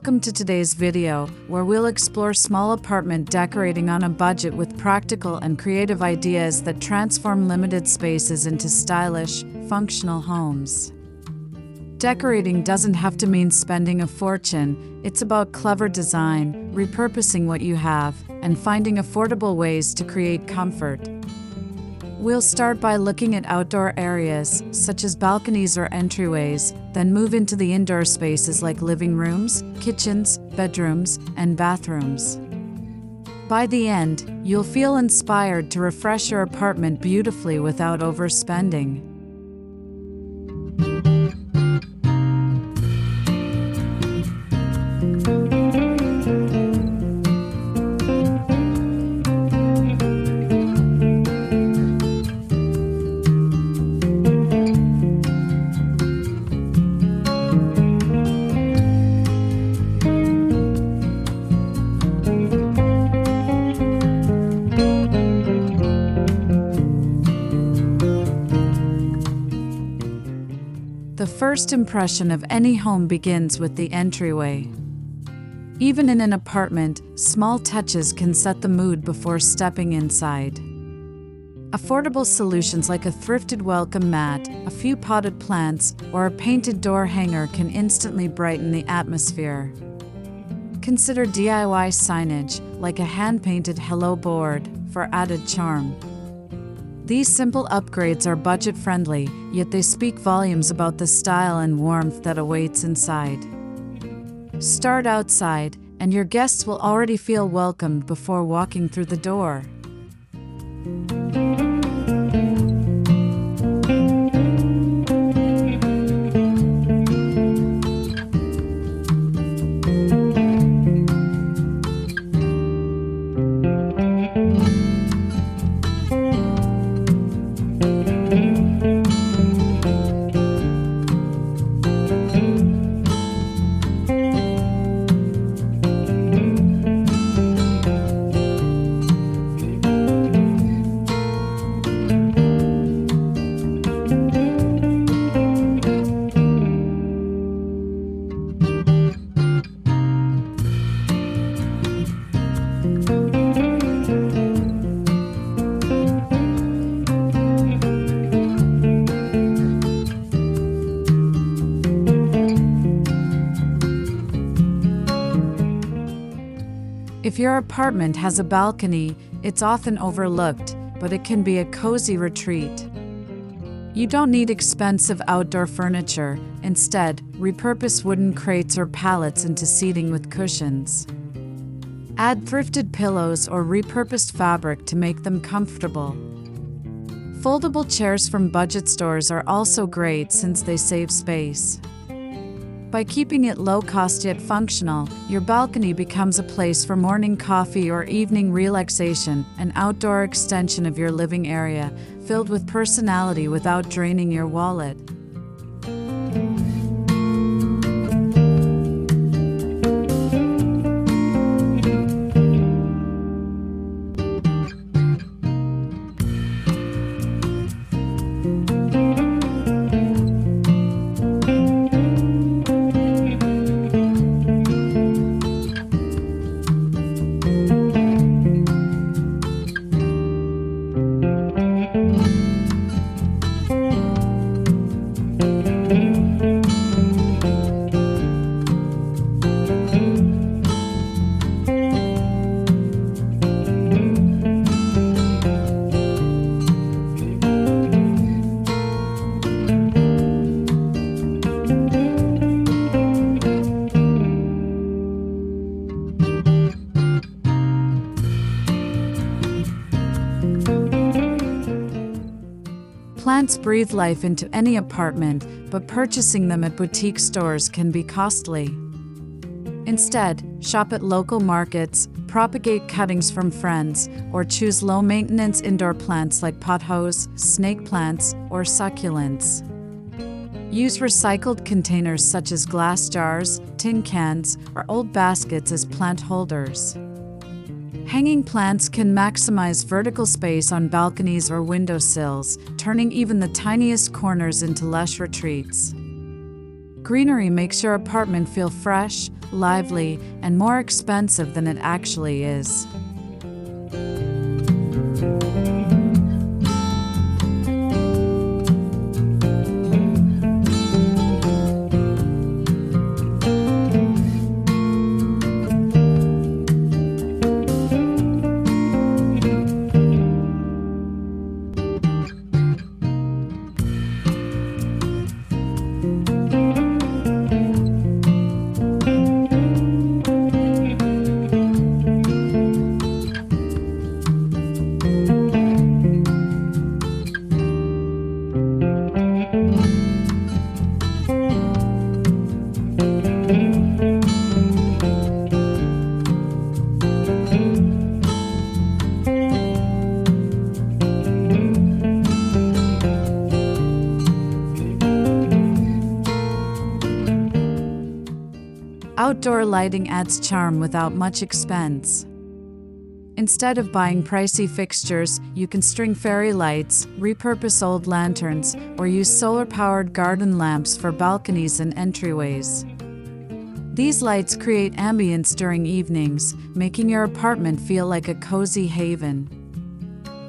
Welcome to today's video, where we'll explore small apartment decorating on a budget with practical and creative ideas that transform limited spaces into stylish, functional homes. Decorating doesn't have to mean spending a fortune. It's about clever design, repurposing what you have, and finding affordable ways to create comfort. We'll start by looking at outdoor areas, such as balconies or entryways, then move into the indoor spaces like living rooms, kitchens, bedrooms, and bathrooms. By the end, you'll feel inspired to refresh your apartment beautifully without overspending. The first impression of any home begins with the entryway. Even in an apartment, small touches can set the mood before stepping inside. Affordable solutions like a thrifted welcome mat, a few potted plants, or a painted door hanger can instantly brighten the atmosphere. Consider DIY signage, like a hand-painted hello board, for added charm. These simple upgrades are budget-friendly, yet they speak volumes about the style and warmth that awaits inside. Start outside, and your guests will already feel welcomed before walking through the door. If your apartment has a balcony, it's often overlooked, but it can be a cozy retreat. You don't need expensive outdoor furniture. Instead, repurpose wooden crates or pallets into seating with cushions. Add thrifted pillows or repurposed fabric to make them comfortable. Foldable chairs from budget stores are also great since they save space. By keeping it low-cost yet functional, your balcony becomes a place for morning coffee or evening relaxation, an outdoor extension of your living area, filled with personality without draining your wallet. Plants breathe life into any apartment, but purchasing them at boutique stores can be costly. Instead, shop at local markets, propagate cuttings from friends, or choose low-maintenance indoor plants like pothos, snake plants, or succulents. Use recycled containers such as glass jars, tin cans, or old baskets as plant holders. Hanging plants can maximize vertical space on balconies or windowsills, turning even the tiniest corners into lush retreats. Greenery makes your apartment feel fresh, lively, and more expensive than it actually is. Outdoor lighting adds charm without much expense. Instead of buying pricey fixtures, you can string fairy lights, repurpose old lanterns, or use solar-powered garden lamps for balconies and entryways. These lights create ambience during evenings, making your apartment feel like a cozy haven.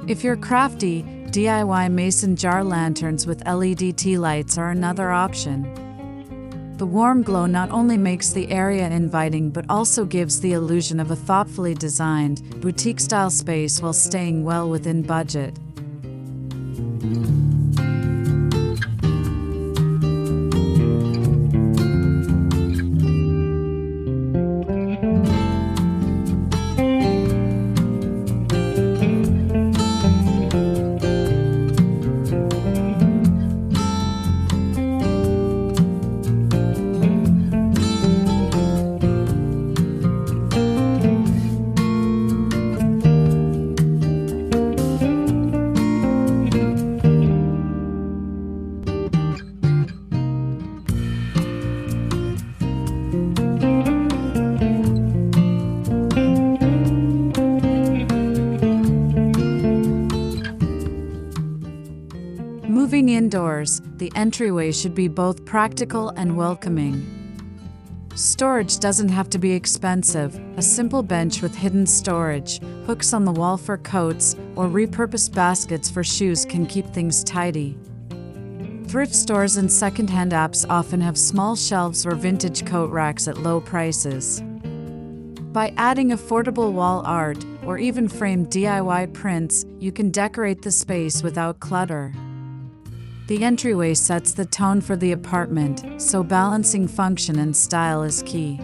If you're crafty, DIY mason jar lanterns with LED tea lights are another option. The warm glow not only makes the area inviting but also gives the illusion of a thoughtfully designed, boutique-style space while staying well within budget. Moving indoors, the entryway should be both practical and welcoming. Storage doesn't have to be expensive. A simple bench with hidden storage, hooks on the wall for coats, or repurposed baskets for shoes can keep things tidy. Thrift stores and secondhand apps often have small shelves or vintage coat racks at low prices. By adding affordable wall art, or even framed DIY prints, you can decorate the space without clutter. The entryway sets the tone for the apartment, so balancing function and style is key.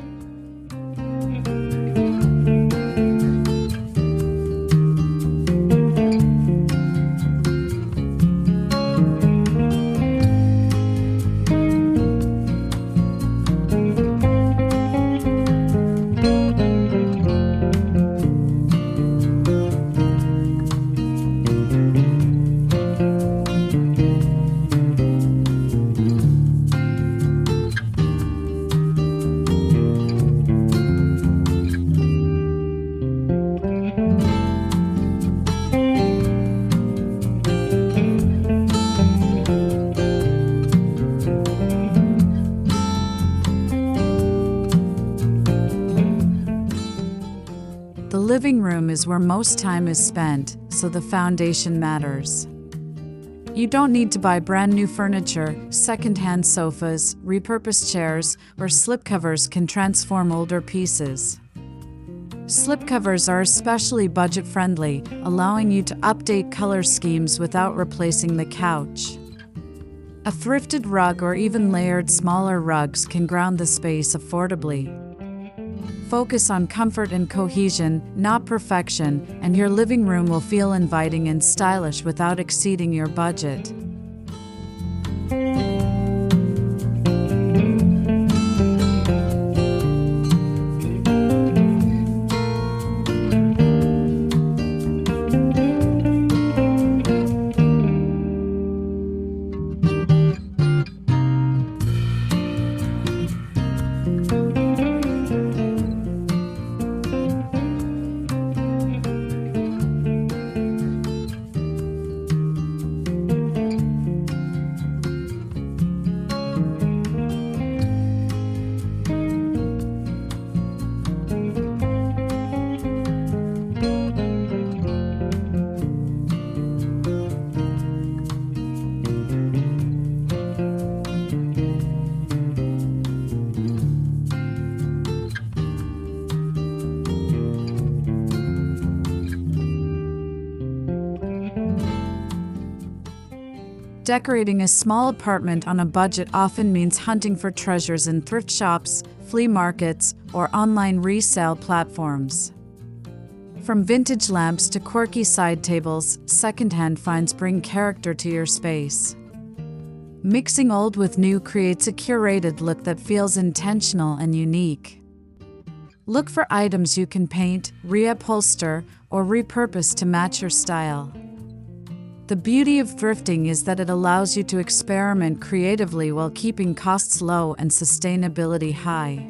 The living room is where most time is spent, so the foundation matters. You don't need to buy brand new furniture. Second-hand sofas, repurposed chairs, or slipcovers can transform older pieces. Slipcovers are especially budget-friendly, allowing you to update color schemes without replacing the couch. A thrifted rug or even layered smaller rugs can ground the space affordably. Focus on comfort and cohesion, not perfection, and your living room will feel inviting and stylish without exceeding your budget. Decorating a small apartment on a budget often means hunting for treasures in thrift shops, flea markets, or online resale platforms. From vintage lamps to quirky side tables, secondhand finds bring character to your space. Mixing old with new creates a curated look that feels intentional and unique. Look for items you can paint, reupholster, or repurpose to match your style. The beauty of thrifting is that it allows you to experiment creatively while keeping costs low and sustainability high.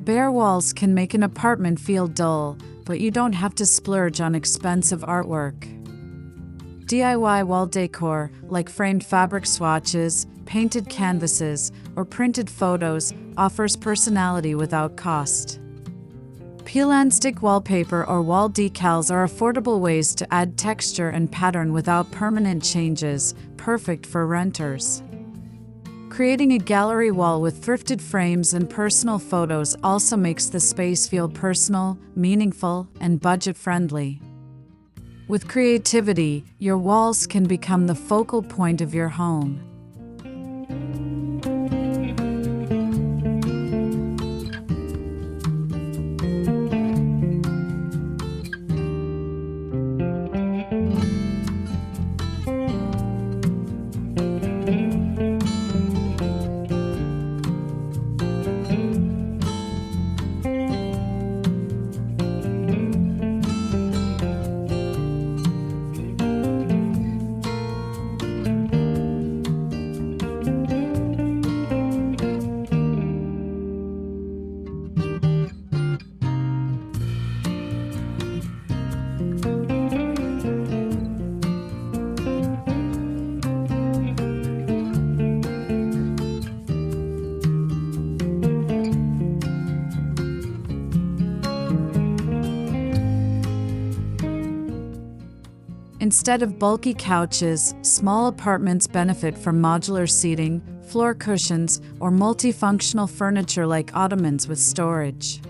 Bare walls can make an apartment feel dull, but you don't have to splurge on expensive artwork. DIY wall decor, like framed fabric swatches, painted canvases, or printed photos, offers personality without cost. Peel-and-stick wallpaper or wall decals are affordable ways to add texture and pattern without permanent changes, perfect for renters. Creating a gallery wall with thrifted frames and personal photos also makes the space feel personal, meaningful, and budget-friendly. With creativity, your walls can become the focal point of your home. Instead of bulky couches, small apartments benefit from modular seating, floor cushions, or multifunctional furniture like ottomans with storage.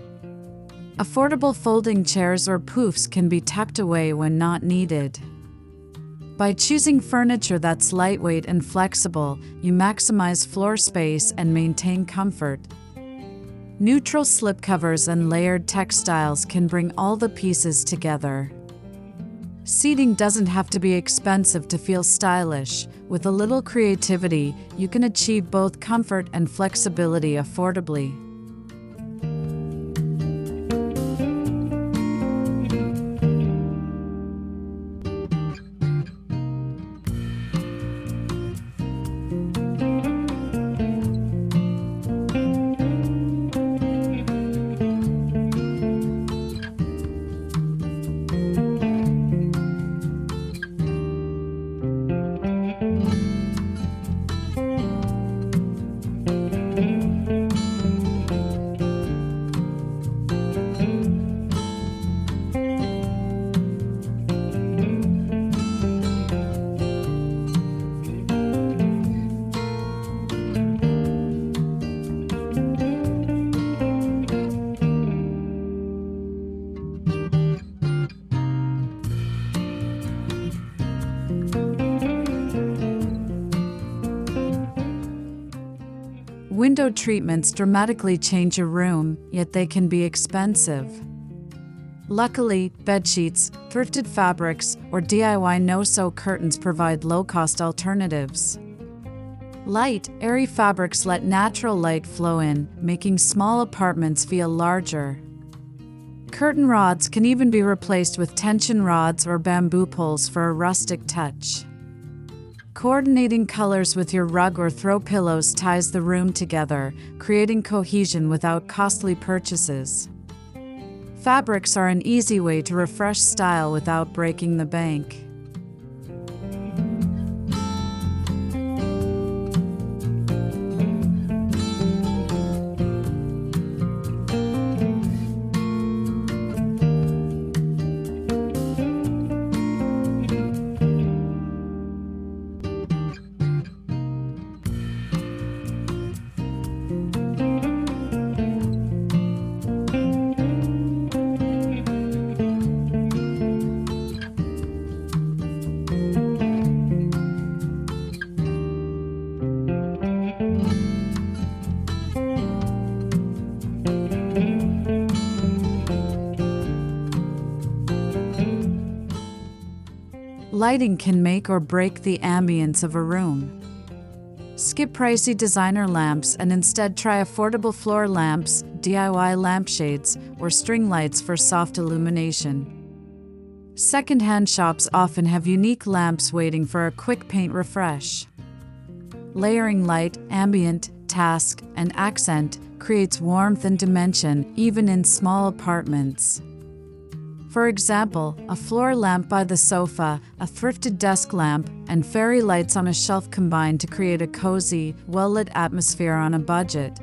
Affordable folding chairs or poofs can be tucked away when not needed. By choosing furniture that's lightweight and flexible, you maximize floor space and maintain comfort. Neutral slipcovers and layered textiles can bring all the pieces together. Seating doesn't have to be expensive to feel stylish. With a little creativity, you can achieve both comfort and flexibility affordably. Window treatments dramatically change a room, yet they can be expensive. Luckily, bedsheets, thrifted fabrics, or DIY no-sew curtains provide low-cost alternatives. Light, airy fabrics let natural light flow in, making small apartments feel larger. Curtain rods can even be replaced with tension rods or bamboo poles for a rustic touch. Coordinating colors with your rug or throw pillows ties the room together, creating cohesion without costly purchases. Fabrics are an easy way to refresh style without breaking the bank. Lighting can make or break the ambience of a room. Skip pricey designer lamps and instead try affordable floor lamps, DIY lampshades, or string lights for soft illumination. Second-hand shops often have unique lamps waiting for a quick paint refresh. Layering light, ambient, task, and accent creates warmth and dimension even in small apartments. For example, a floor lamp by the sofa, a thrifted desk lamp, and fairy lights on a shelf combine to create a cozy, well-lit atmosphere on a budget.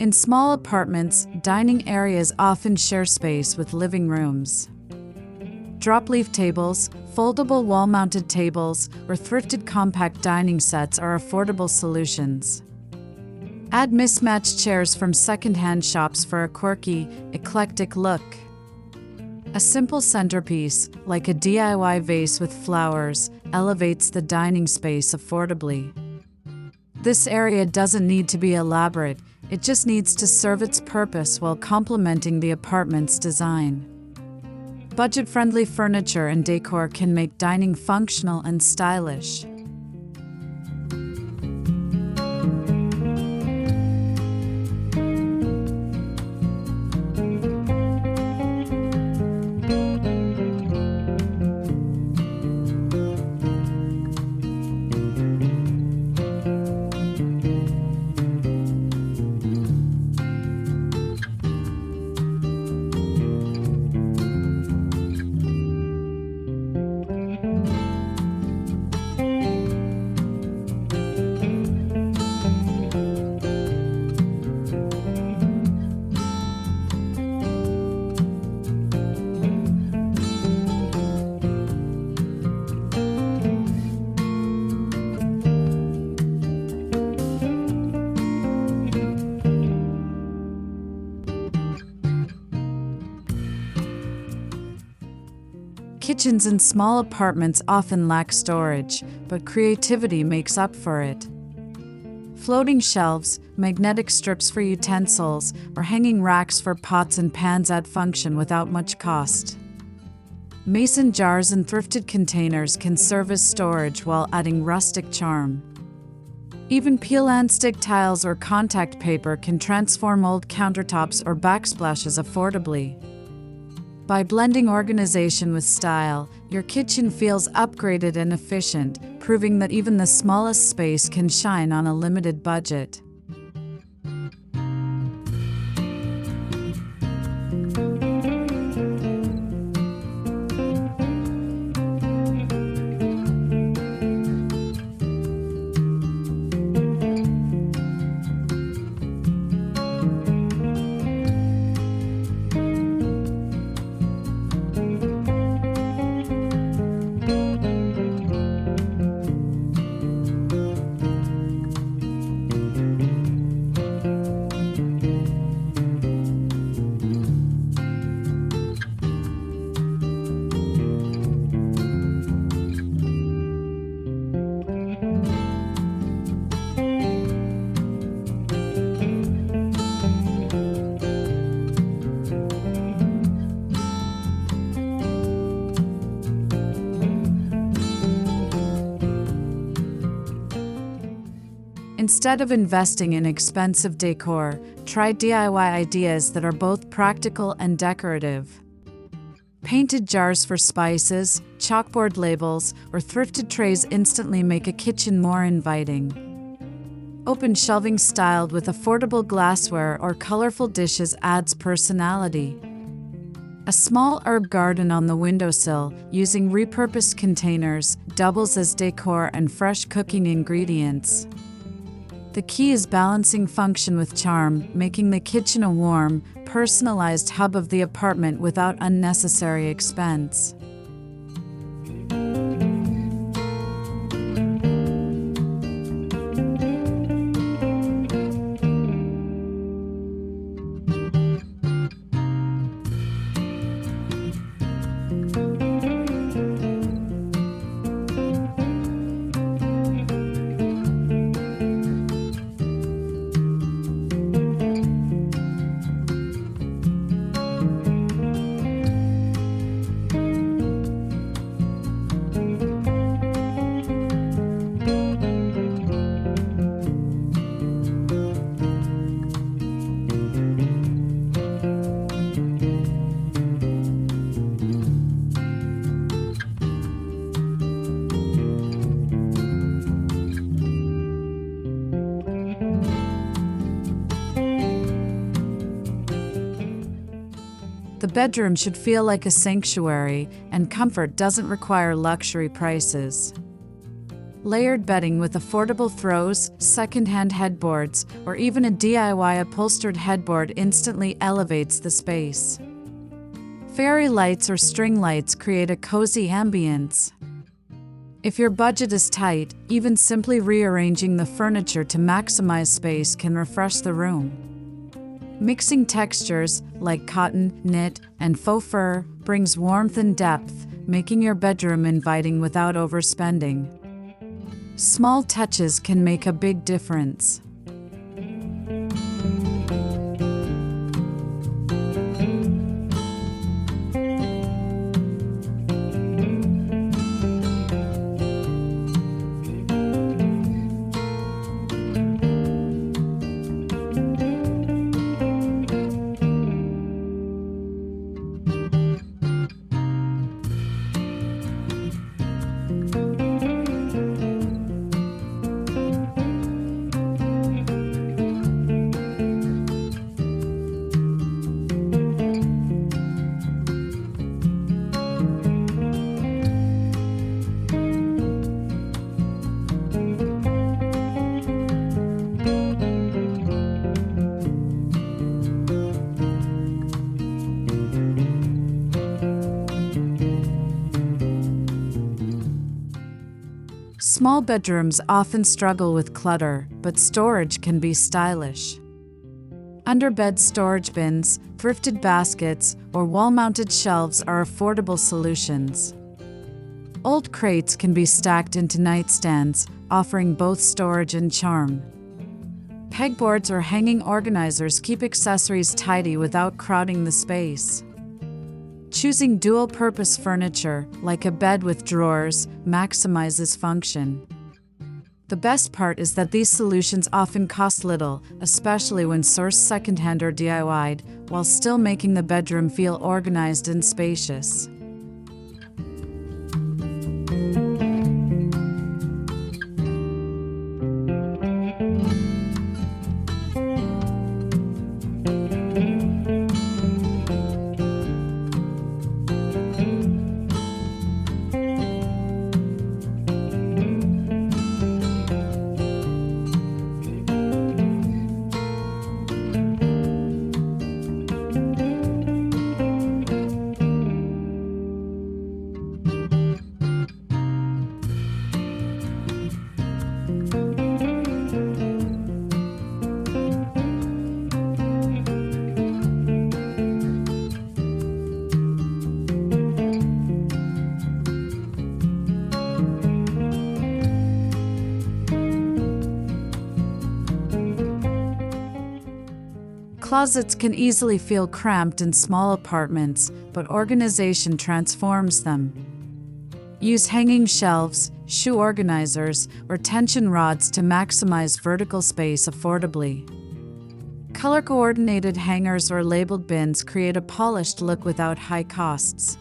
In small apartments, dining areas often share space with living rooms. Drop-leaf tables, foldable wall-mounted tables, or thrifted compact dining sets are affordable solutions. Add mismatched chairs from second-hand shops for a quirky, eclectic look. A simple centerpiece, like a DIY vase with flowers, elevates the dining space affordably. This area doesn't need to be elaborate, it just needs to serve its purpose while complementing the apartment's design. Budget-friendly furniture and decor can make dining functional and stylish. Kitchens in small apartments often lack storage, but creativity makes up for it. Floating shelves, magnetic strips for utensils, or hanging racks for pots and pans add function without much cost. Mason jars and thrifted containers can serve as storage while adding rustic charm. Even peel-and-stick tiles or contact paper can transform old countertops or backsplashes affordably. By blending organization with style, your kitchen feels upgraded and efficient, proving that even the smallest space can shine on a limited budget. Instead of investing in expensive decor, try DIY ideas that are both practical and decorative. Painted jars for spices, chalkboard labels, or thrifted trays instantly make a kitchen more inviting. Open shelving styled with affordable glassware or colorful dishes adds personality. A small herb garden on the windowsill, using repurposed containers, doubles as decor and fresh cooking ingredients. The key is balancing function with charm, making the kitchen a warm, personalized hub of the apartment without unnecessary expense. The bedroom should feel like a sanctuary, and comfort doesn't require luxury prices. Layered bedding with affordable throws, second-hand headboards, or even a DIY upholstered headboard instantly elevates the space. Fairy lights or string lights create a cozy ambience. If your budget is tight, even simply rearranging the furniture to maximize space can refresh the room. Mixing textures, like cotton, knit, and faux fur, brings warmth and depth, making your bedroom inviting without overspending. Small touches can make a big difference. Small bedrooms often struggle with clutter, but storage can be stylish. Underbed storage bins, thrifted baskets, or wall-mounted shelves are affordable solutions. Old crates can be stacked into nightstands, offering both storage and charm. Pegboards or hanging organizers keep accessories tidy without crowding the space. Choosing dual-purpose furniture, like a bed with drawers, maximizes function. The best part is that these solutions often cost little, especially when sourced secondhand or DIY'd, while still making the bedroom feel organized and spacious. Closets can easily feel cramped in small apartments, but organization transforms them. Use hanging shelves, shoe organizers, or tension rods to maximize vertical space affordably. Color-coordinated hangers or labeled bins create a polished look without high costs.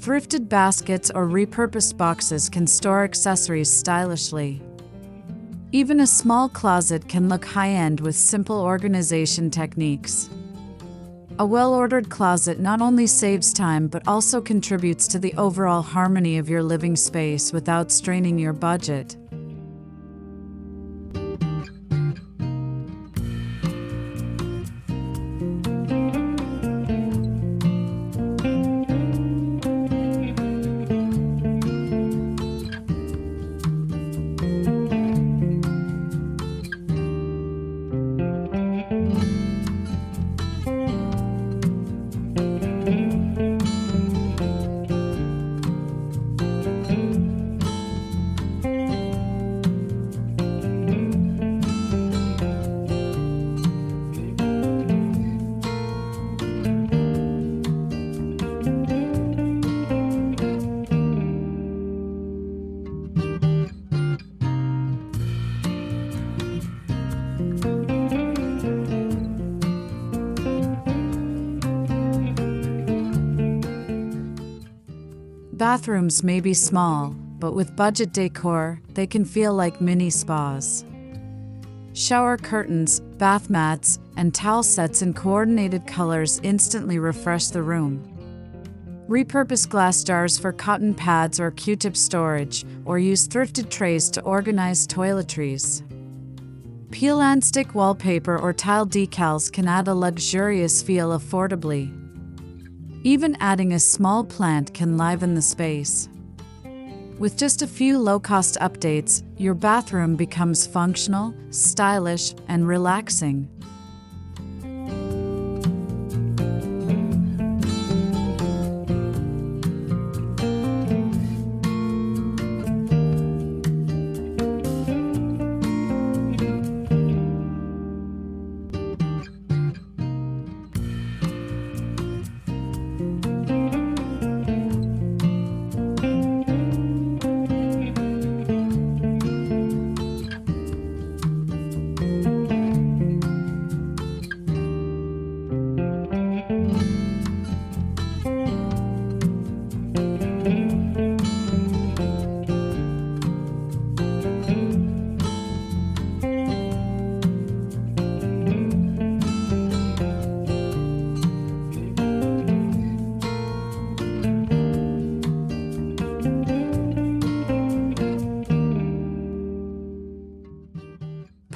Thrifted baskets or repurposed boxes can store accessories stylishly. Even a small closet can look high-end with simple organization techniques. A well-ordered closet not only saves time but also contributes to the overall harmony of your living space without straining your budget. Bathrooms may be small, but with budget decor, they can feel like mini spas. Shower curtains, bath mats, and towel sets in coordinated colors instantly refresh the room. Repurpose glass jars for cotton pads or Q-tip storage, or use thrifted trays to organize toiletries. Peel and stick wallpaper or tile decals can add a luxurious feel affordably. Even adding a small plant can liven the space. With just a few low-cost updates, your bathroom becomes functional, stylish, and relaxing.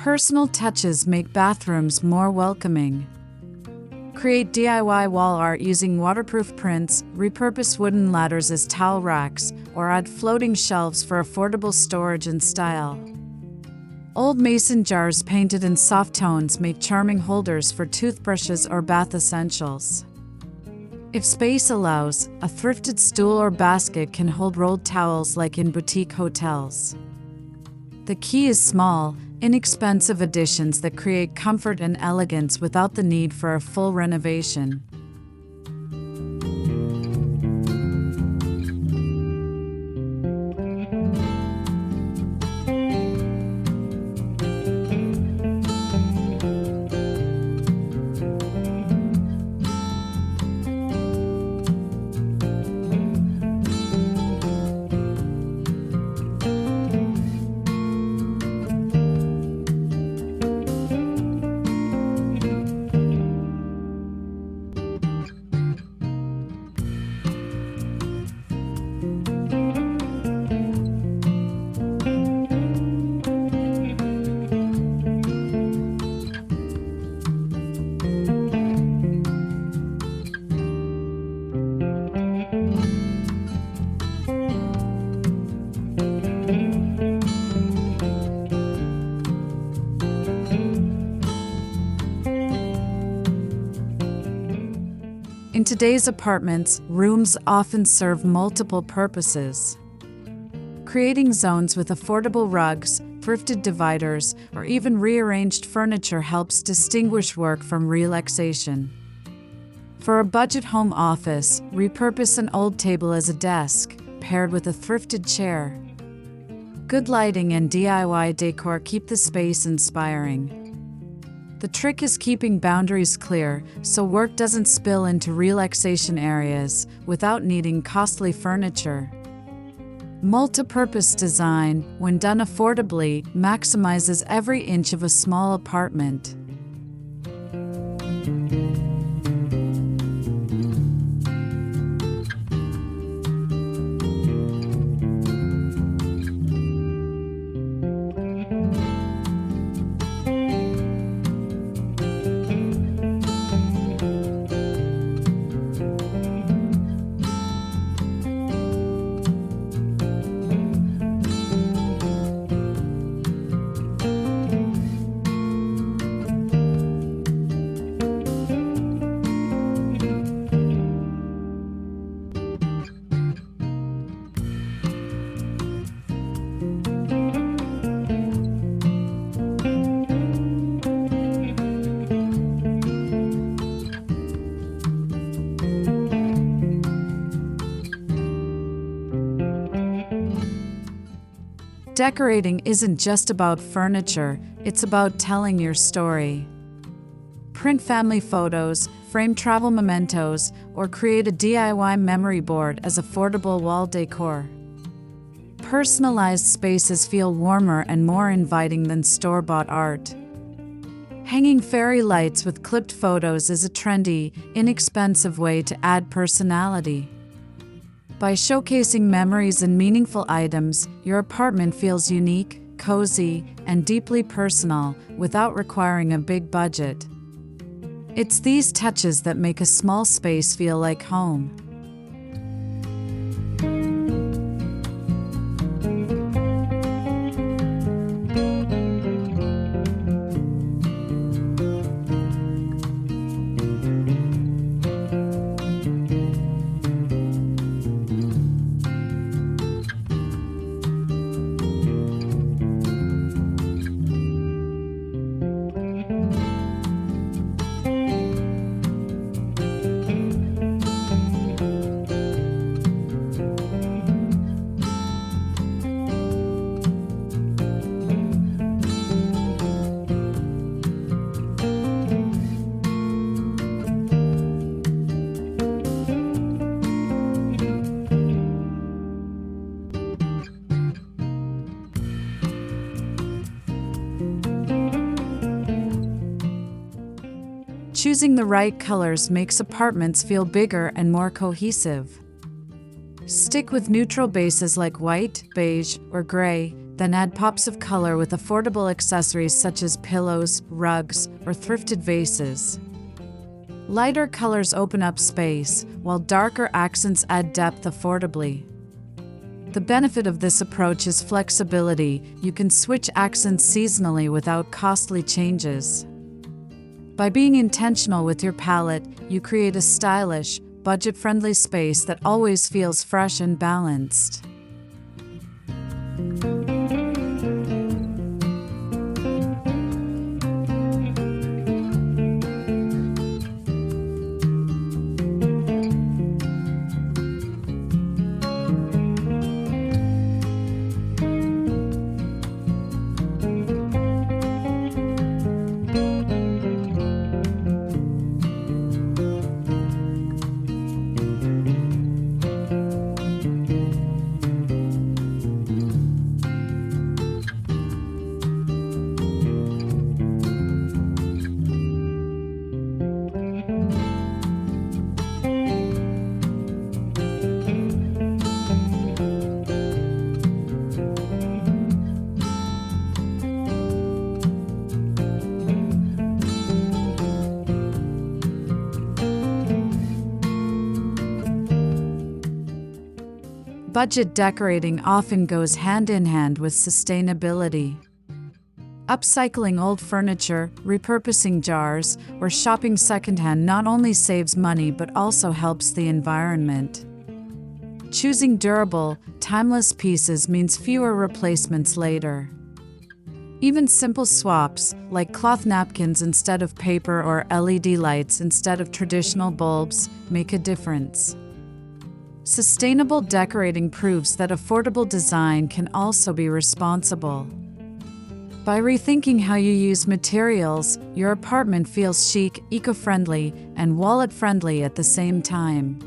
Personal touches make bathrooms more welcoming. Create DIY wall art using waterproof prints, repurpose wooden ladders as towel racks, or add floating shelves for affordable storage and style. Old mason jars painted in soft tones make charming holders for toothbrushes or bath essentials. If space allows, a thrifted stool or basket can hold rolled towels like in boutique hotels. The key is small, inexpensive additions that create comfort and elegance without the need for a full renovation. today's apartments, rooms often serve multiple purposes. Creating zones with affordable rugs, thrifted dividers, or even rearranged furniture helps distinguish work from relaxation. For a budget home office, repurpose an old table as a desk, paired with a thrifted chair. Good lighting and DIY decor keep the space inspiring. The trick is keeping boundaries clear so work doesn't spill into relaxation areas without needing costly furniture. Multipurpose design, when done affordably, maximizes every inch of a small apartment. Decorating isn't just about furniture, it's about telling your story. Print family photos, frame travel mementos, or create a DIY memory board as affordable wall decor. Personalized spaces feel warmer and more inviting than store-bought art. Hanging fairy lights with clipped photos is a trendy, inexpensive way to add personality. By showcasing memories and meaningful items, your apartment feels unique, cozy, and deeply personal without requiring a big budget. It's these touches that make a small space feel like home. Choosing the right colors makes apartments feel bigger and more cohesive. Stick with neutral bases like white, beige, or gray, then add pops of color with affordable accessories such as pillows, rugs, or thrifted vases. Lighter colors open up space, while darker accents add depth affordably. The benefit of this approach is flexibility. You can switch accents seasonally without costly changes. By being intentional with your palette, you create a stylish, budget-friendly space that always feels fresh and balanced. Budget decorating often goes hand in hand with sustainability. Upcycling old furniture, repurposing jars, or shopping secondhand not only saves money but also helps the environment. Choosing durable, timeless pieces means fewer replacements later. Even simple swaps, like cloth napkins instead of paper or LED lights instead of traditional bulbs, make a difference. Sustainable decorating proves that affordable design can also be responsible. By rethinking how you use materials, your apartment feels chic, eco-friendly, and wallet-friendly at the same time.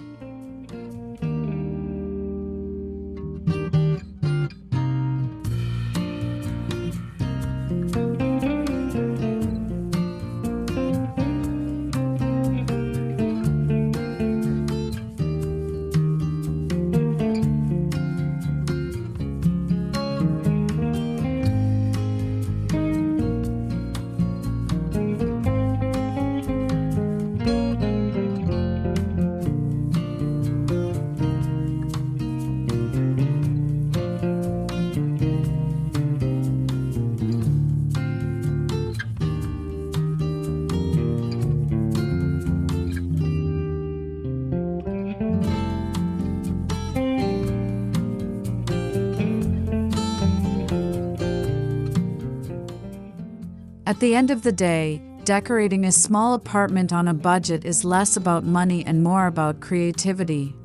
At the end of the day, decorating a small apartment on a budget is less about money and more about creativity.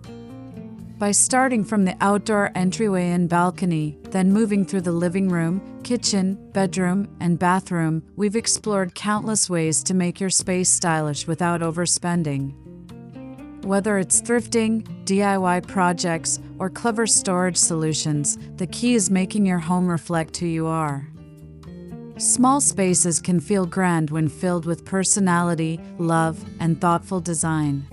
By starting from the outdoor entryway and balcony, then moving through the living room, kitchen, bedroom, and bathroom, we've explored countless ways to make your space stylish without overspending. Whether it's thrifting, DIY projects, or clever storage solutions, the key is making your home reflect who you are. Small spaces can feel grand when filled with personality, love, and thoughtful design.